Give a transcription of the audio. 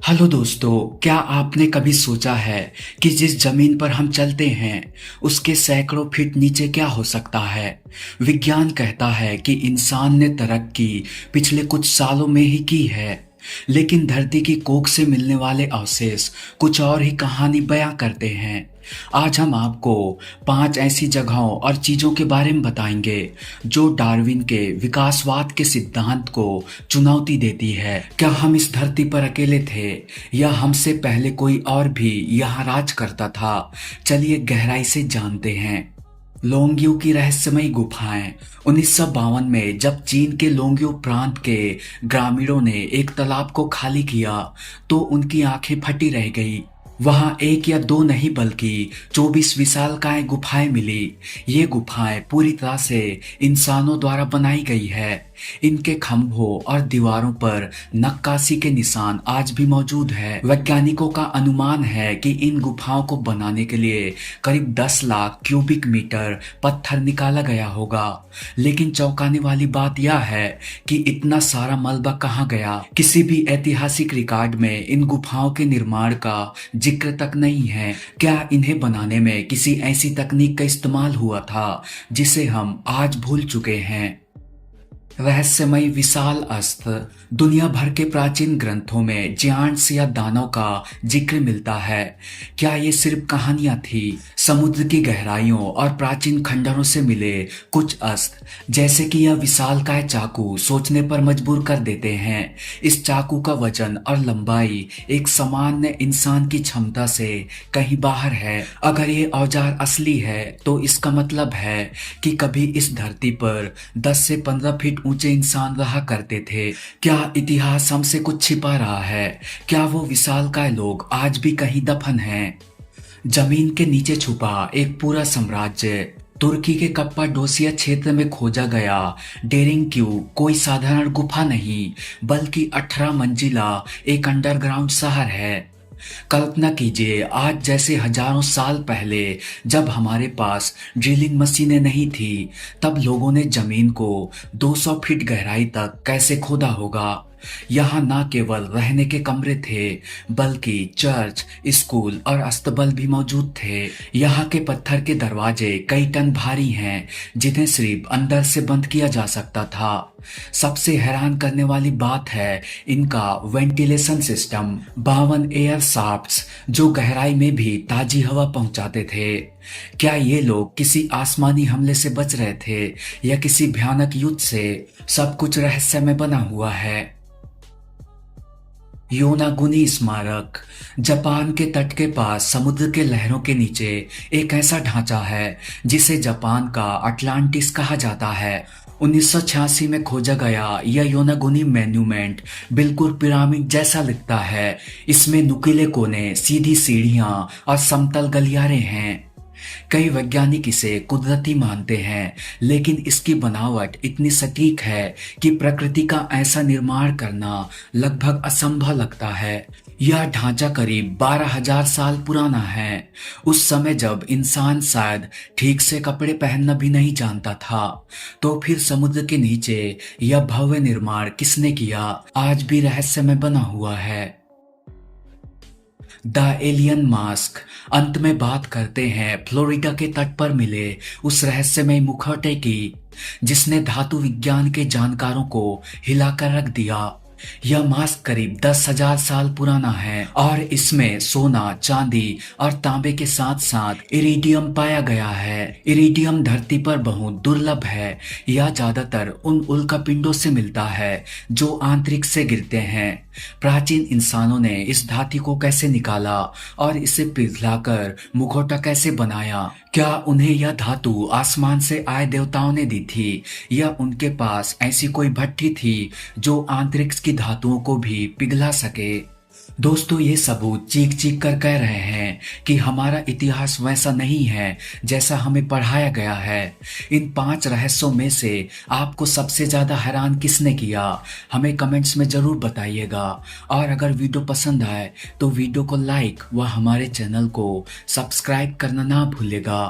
Hello दोस्तों, क्या आपने कभी सोचा है कि जिस जमीन पर हम चलते हैं उसके सैकड़ों फीट नीचे क्या हो सकता है। विज्ञान कहता है कि इंसान ने तरक्की पिछले कुछ सालों में ही की है, लेकिन धरती की कोख से मिलने वाले अवशेष कुछ और ही कहानी बयां करते हैं। आज हम आपको 5 ऐसी जगहों और चीजों के बारे में बताएंगे जो डार्विन के विकासवाद के सिद्धांत को चुनौती देती है। क्या हम इस धरती पर अकेले थे या हमसे पहले कोई और भी यहाँ राज करता था? चलिए गहराई से जानते हैं। लोंग्यू की रहस्यमयी गुफाएं। 1952 में जब चीन के लोंग्यू प्रांत के ग्रामीणों ने एक तालाब को खाली किया तो उनकी आंखें फटी रह गई। वहां एक या दो नहीं बल्कि 24 विशालकाय गुफाएं मिली। ये गुफाएं पूरी तरह से इंसानों द्वारा बनाई गई है। इनके खंभों और दीवारों पर नक्काशी के निशान आज भी मौजूद है। वैज्ञानिकों का अनुमान है कि इन गुफाओं को बनाने के लिए करीब 10 लाख क्यूबिक मीटर पत्थर निकाला गया होगा। लेकिन चौंकाने वाली बात यह है कि इतना सारा मलबा कहाँ गया? किसी भी ऐतिहासिक रिकॉर्ड में इन गुफाओं के निर्माण का जिक्र तक नहीं है। क्या इन्हें बनाने में किसी ऐसी तकनीक का इस्तेमाल हुआ था जिसे हम आज भूल चुके हैं? रहस्यमय विशाल अस्त्र। दुनिया भर के प्राचीन ग्रंथों में जायंट्स या दानव का जिक्र मिलता है। क्या ये सिर्फ कहानियां थी? समुद्र की गहराइयों और प्राचीन खंडरों से मिले कुछ अस्त्र, जैसे कि यह विशालकाय चाकू, सोचने पर मजबूर कर देते हैं। इस चाकू का वजन और लंबाई एक सामान्य इंसान की क्षमता से कहीं बाहर है। अगर ये औजार असली है तो इसका मतलब है कि कभी इस धरती पर 10 से 15 फीट ऊंचे इंसान रहा करते थे। क्या इतिहास हमसे कुछ छिपा रहा है? क्या वो विशालकाय लोग आज भी कहीं दफन हैं? जमीन के नीचे छुपा एक पूरा साम्राज्य। तुर्की के कप्पाडोसिया क्षेत्र में खोजा गया डेरिंग क्यू कोई साधारण गुफा नहीं, बल्कि 18 मंजिला एक अंडरग्राउंड शहर है। कल्पना कीजिए, आज जैसे हजारों साल पहले जब हमारे पास ड्रिलिंग मशीनें नहीं थी, तब लोगों ने जमीन को 200 फीट गहराई तक कैसे खोदा होगा। यहाँ न केवल रहने के कमरे थे, बल्कि चर्च, स्कूल और अस्तबल भी मौजूद थे। यहाँ के पत्थर के दरवाजे कई टन भारी हैं, जिन्हें सिर्फ अंदर से बंद किया जा सकता था। सबसे हैरान करने वाली बात है इनका वेंटिलेशन सिस्टम। 52 एयर शाफ्ट्स जो गहराई में भी ताजी हवा पहुंचाते थे। क्या ये लोग किसी आसमानी हमले से बच रहे थे या किसी भयानक युद्ध से? सब कुछ रहस्य में बना हुआ है। योनागुनी स्मारक। जापान के तट के पास समुद्र के लहरों के नीचे एक ऐसा ढांचा है जिसे जापान का अटलांटिस कहा जाता है। 1986 में खोजा गया यह योनागुनी मॉन्यूमेंट बिल्कुल पिरामिड जैसा दिखता है। इसमें नुकीले कोने, सीधी सीढ़ियां और समतल गलियारे हैं। कई वैज्ञानिक इसे कुदरती मानते हैं, लेकिन इसकी बनावट इतनी सटीक है कि प्रकृति का ऐसा निर्माण करना लगभग असंभव लगता है। यह ढांचा करीब 12,000 साल पुराना है, उस समय जब इंसान शायद ठीक से कपड़े पहनना भी नहीं जानता था। तो फिर समुद्र के नीचे यह भव्य निर्माण किसने किया, आज भी रहस्य में बना हुआ है। The alien mask. अंत में बात करते हैं फ्लोरिडा के तट पर मिले उस रहस्यमय मुखौटे की, जिसने धातु विज्ञान के जानकारों को हिलाकर रख दिया। यह मास्क करीब 10,000 साल पुराना है और इसमें सोना, चांदी और तांबे के साथ साथ इरिडियम पाया गया है। इरिडियम धरती पर बहुत दुर्लभ है। यह ज्यादातर उन उल्कापिंडों से मिलता है जो अंतरिक्ष से गिरते हैं। प्राचीन इंसानों ने इस धातु को कैसे निकाला और इसे पिघलाकर मुखौटा कैसे बनाया? क्या उन्हें यह धातु आसमान से आए देवताओं ने दी थी या उनके पास ऐसी कोई भट्ठी थी जो अंतरिक्ष की धातुओं को भी पिघला सके? दोस्तों, ये सबूत चीख चीख कर कह रहे हैं कि हमारा इतिहास वैसा नहीं है जैसा हमें पढ़ाया गया है। इन 5 रहस्यों में से आपको सबसे ज्यादा हैरान किसने किया? हमें कमेंट्स में जरूर बताइएगा। और अगर वीडियो पसंद आए तो वीडियो को लाइक व हमारे चैनल को सब्सक्राइब करना ना भूलिएगा।